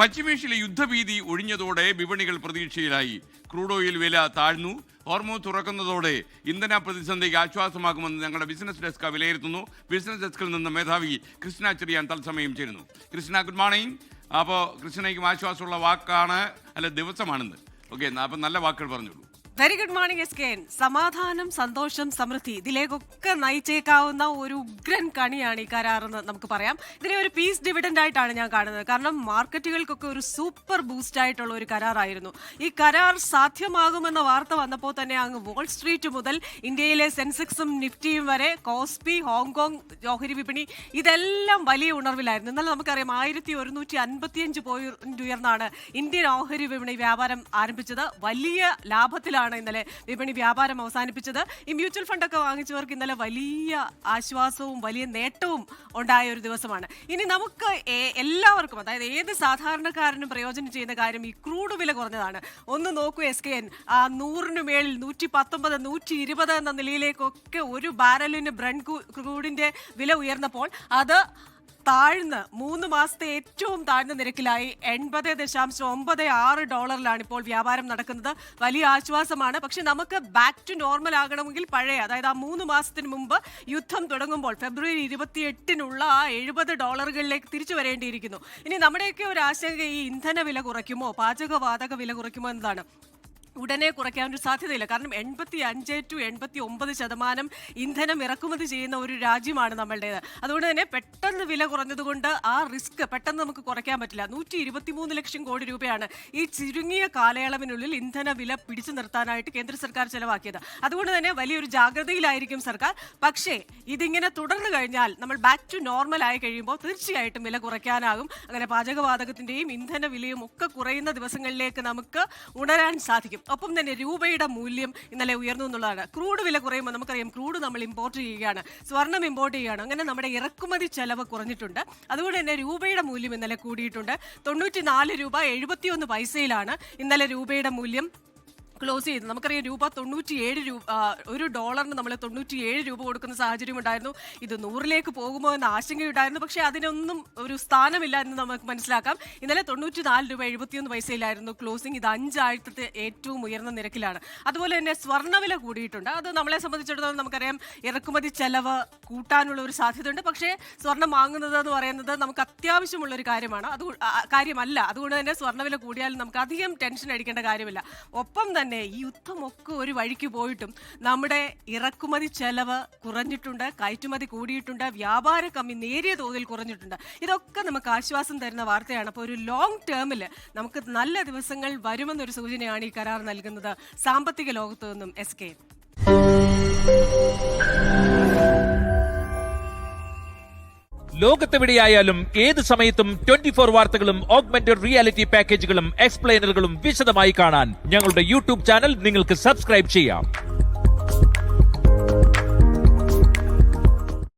പശ്ചിമേഷ്യയിലെ യുദ്ധഭീതി ഒഴിഞ്ഞതോടെ വിപണികൾ പ്രതീക്ഷയിലായി. Crude oil വില താഴ്ന്നു. ഹോർമൂസ് തുറക്കുന്നതോടെ ഇന്ധന പ്രതിസന്ധിക്ക് ആശ്വാസമാകുമെന്ന് ഞങ്ങളുടെ ബിസിനസ് ഡെസ്ക് വിലയിരുത്തുന്നു. ബിസിനസ് ഡെസ്കിൽ നിന്ന് മേധാവി കൃഷ്ണ ചെറിയാൻ തത്സമയം ചേരുന്നു. Krishna, good morning. അപ്പോൾ കൃഷ്ണയ്ക്കും ആശ്വാസമുള്ള വാക്കാണ്, അല്ല ദിവസമാണെന്ന്. ഓക്കെ, അപ്പം നല്ല വാക്കുകൾ പറഞ്ഞോളൂ. വെരി ഗുഡ് മോർണിംഗ് എസ്കെൻ. സമാധാനം, സന്തോഷം, സമൃദ്ധി ഇതിലേക്കൊക്കെ നയിച്ചേക്കാവുന്ന ഒരു ഉഗ്രൻ കണിയാണ് ഈ കരാറെന്ന് നമുക്ക് പറയാം. ഇതിനെ ഒരു പീസ് ഡിവിഡൻഡ് ആയിട്ടാണ് ഞാൻ കാണുന്നത്. കാരണം മാർക്കറ്റുകൾക്കൊക്കെ ഒരു സൂപ്പർ ബൂസ്റ്റ് ആയിട്ടുള്ള ഒരു കരാറായിരുന്നു. ഈ കരാർ സാധ്യമാകുമെന്ന വാർത്ത വന്നപ്പോൾ തന്നെ അങ്ങ് വാൾ സ്ട്രീറ്റ് മുതൽ ഇന്ത്യയിലെ സെൻസെക്സും നിഫ്റ്റിയും വരെ, കോസ്പി, ഹോങ്കോങ് ഓഹരി വിപണി ഇതെല്ലാം വലിയ ഉണർവിലായിരുന്നു. എന്നാൽ നമുക്കറിയാം 1155 പോയിന്റ് ഉയർന്നാണ് ഇന്ത്യൻ ഓഹരി വിപണി വ്യാപാരം ആരംഭിച്ചത്. വലിയ ലാഭത്തിലാണ് ഇന്നലെ വിപണി വ്യാപാരം അവസാനിപ്പിച്ചത്. ഈ മ്യൂച്വൽ ഫണ്ടൊക്കെ വാങ്ങിച്ചവർക്ക് ഇന്നലെ വലിയ ആശ്വാസവും വലിയ നേട്ടവും ഉണ്ടായ ഒരു ദിവസമാണ്. ഇനി നമുക്ക് എല്ലാവർക്കും, അതായത് ഏത് സാധാരണക്കാരനും പ്രയോജനം ചെയ്യുന്ന കാര്യം ഈ ക്രൂഡ് വില കുറഞ്ഞതാണ്. ഒന്ന് നോക്കൂ SKN, 100 മേളിൽ 119, 120 എന്ന നിലയിലേക്കൊക്കെ ഒരു ബാരലിന് ബ്രണ്ട് ക്രൂഡിന്റെ വില ഉയർന്നപ്പോൾ അത് താഴ്ന്ന് 3 മാസത്തെ ഏറ്റവും താഴ്ന്ന നിരക്കിലായി $80.96 ഇപ്പോൾ വ്യാപാരം നടക്കുന്നത്. വലിയ ആശ്വാസമാണ്. പക്ഷെ നമുക്ക് ബാക്ക് ടു നോർമൽ ആകണമെങ്കിൽ പഴയ, അതായത് ആ 3 മാസത്തിന് മുമ്പ് യുദ്ധം തുടങ്ങുമ്പോൾ ഫെബ്രുവരി 28 ആ $70 തിരിച്ചു വരേണ്ടിയിരിക്കുന്നു. ഇനി നമ്മുടെയൊക്കെ ഒരു ആശങ്ക ഈ ഇന്ധന വില കുറയ്ക്കുമോ, പാചകവാതക വില കുറയ്ക്കുമോ എന്നതാണ്. ഉടനെ കുറയ്ക്കാനൊരു സാധ്യതയില്ല. കാരണം 85 to 89% ഇന്ധനം ഇറക്കുമതി ചെയ്യുന്ന ഒരു രാജ്യമാണ് നമ്മളുടേത്. അതുകൊണ്ട് തന്നെ പെട്ടെന്ന് വില കുറഞ്ഞതുകൊണ്ട് ആ റിസ്ക് പെട്ടെന്ന് നമുക്ക് കുറയ്ക്കാൻ പറ്റില്ല. 123 ലക്ഷം കോടി രൂപയാണ് ഈ ചുരുങ്ങിയ കാലയളവിനുള്ളിൽ ഇന്ധന വില പിടിച്ചു നിർത്താനായിട്ട് കേന്ദ്ര സർക്കാർ ചെലവാക്കിയത്. അതുകൊണ്ട് തന്നെ വലിയൊരു ജാഗ്രതയിലായിരിക്കും സർക്കാർ. പക്ഷേ ഇതിങ്ങനെ തുടർന്നു കഴിഞ്ഞാൽ, നമ്മൾ ബാക്ക് ടു നോർമൽ ആയി കഴിയുമ്പോൾ തീർച്ചയായിട്ടും വില കുറയ്ക്കാനാകും. അങ്ങനെ പാചകവാതകത്തിന്റെയും ഇന്ധന വിലയും ഒക്കെ കുറയുന്ന ദിവസങ്ങളിലേക്ക് നമുക്ക് ഉണരാൻ സാധിക്കും. ഒപ്പം തന്നെ രൂപയുടെ മൂല്യം ഇന്നലെ ഉയർന്നു എന്നുള്ളതാണ്. ക്രൂഡ് വില കുറയുമ്പോൾ നമുക്കറിയാം, ക്രൂഡ് നമ്മൾ ഇമ്പോർട്ട് ചെയ്യുകയാണ്, സ്വർണം ഇമ്പോർട്ട് ചെയ്യുകയാണ്. അങ്ങനെ നമ്മുടെ ഇറക്കുമതി ചെലവ് കുറഞ്ഞിട്ടുണ്ട്. അതുകൊണ്ട് തന്നെ രൂപയുടെ മൂല്യം ഇന്നലെ കൂടിയിട്ടുണ്ട്. 94 രൂപ 71 പൈസയിലാണ് ഇന്നലെ രൂപയുടെ മൂല്യം ക്ലോസ് ചെയ്ത്. നമുക്കറിയാം രൂപ 97 രൂപ, ഒരു ഡോളറിന് നമ്മൾ 97 രൂപ കൊടുക്കുന്ന സാഹചര്യം ഉണ്ടായിരുന്നു. ഇത് 100ലേക്ക് പോകുമോ എന്ന ആശങ്കയുണ്ടായിരുന്നു. പക്ഷേ അതിനൊന്നും ഒരു സ്ഥാനമില്ല എന്ന് നമുക്ക് മനസ്സിലാക്കാം. ഇന്നലെ 94 രൂപ 71 പൈസയിലായിരുന്നു ക്ലോസിംഗ്. ഇത് 5 ആഴ്ചത്തെ ഏറ്റവും ഉയർന്ന നിരക്കിലാണ്. അതുപോലെ തന്നെ സ്വർണ്ണവില കൂടിയിട്ടുണ്ട്. അത് നമ്മളെ സംബന്ധിച്ചിടത്തോളം നമുക്കറിയാം ഇറക്കുമതി ചെലവ് കൂട്ടാനുള്ള ഒരു സാധ്യതയുണ്ട്. പക്ഷേ സ്വർണം വാങ്ങുന്നത് എന്ന് പറയുന്നത് നമുക്ക് അത്യാവശ്യമുള്ള ഒരു കാര്യമല്ല. അതുകൊണ്ട് തന്നെ സ്വർണ്ണവില കൂടിയാൽ നമുക്ക് അധികം ടെൻഷൻ അടിക്കേണ്ട കാര്യമില്ല. ഒപ്പം തന്നെ ഈ യുദ്ധമൊക്കെ ഒരു വഴിക്ക് പോയിട്ടും നമ്മുടെ ഇറക്കുമതി ചെലവ് കുറഞ്ഞിട്ടുണ്ട്, കയറ്റുമതി കൂടിയിട്ടുണ്ട്, വ്യാപാര കമ്മി നേരിയ തോതിൽ കുറഞ്ഞിട്ടുണ്ട്. ഇതൊക്കെ നമുക്ക് ആശ്വാസം തരുന്ന വാർത്തയാണ്. അപ്പോൾ ഒരു ലോങ് ടേമിൽ നമുക്ക് നല്ല ദിവസങ്ങൾ വരുമെന്നൊരു സൂചനയാണ് ഈ കരാർ നൽകുന്നത് സാമ്പത്തിക ലോകത്തു നിന്നും. SK ലോകത്തെവിടെയായാലും ഏത് സമയത്തും 24 വാർത്തകളും ഓഗ്മെന്റഡ് റിയാലിറ്റി പാക്കേജുകളും എക്സ്പ്ലെയിനറുകളും വിശദമായി കാണാൻ ഞങ്ങളുടെ യൂട്യൂബ് ചാനൽ നിങ്ങൾക്ക് സബ്സ്ക്രൈബ് ചെയ്യാം.